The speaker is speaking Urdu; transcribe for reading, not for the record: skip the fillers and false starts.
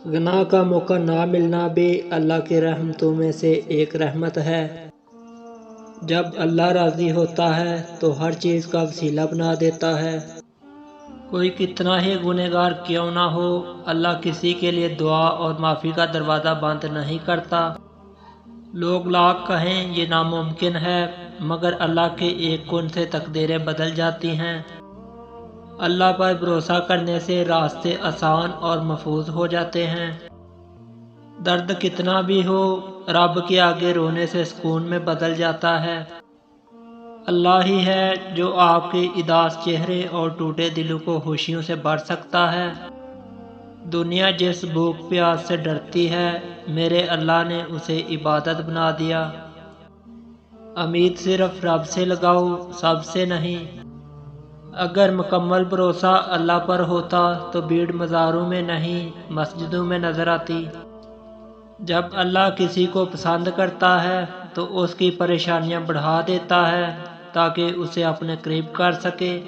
گناہ کا موقع نہ ملنا بھی اللہ کی رحمتوں میں سے ایک رحمت ہے۔ جب اللہ راضی ہوتا ہے تو ہر چیز کا وسیلہ بنا دیتا ہے۔ کوئی کتنا ہی گنہگار کیوں نہ ہو، اللہ کسی کے لیے دعا اور معافی کا دروازہ بند نہیں کرتا۔ لوگ لاکھ کہیں یہ ناممکن ہے، مگر اللہ کے ایک کن سے تقدیریں بدل جاتی ہیں۔ اللہ پر بھروسہ کرنے سے راستے آسان اور محفوظ ہو جاتے ہیں۔ درد کتنا بھی ہو، رب کے آگے رونے سے سکون میں بدل جاتا ہے۔ اللہ ہی ہے جو آپ کے اداس چہرے اور ٹوٹے دلوں کو خوشیوں سے بھر سکتا ہے۔ دنیا جس بھوک پیاس سے ڈرتی ہے، میرے اللہ نے اسے عبادت بنا دیا۔ امید صرف رب سے لگاؤ، سب سے نہیں۔ اگر مکمل بھروسہ اللہ پر ہوتا تو بھیڑ مزاروں میں نہیں، مسجدوں میں نظر آتی۔ جب اللہ کسی کو پسند کرتا ہے تو اس کی پریشانیاں بڑھا دیتا ہے تاکہ اسے اپنے قریب کر سکے۔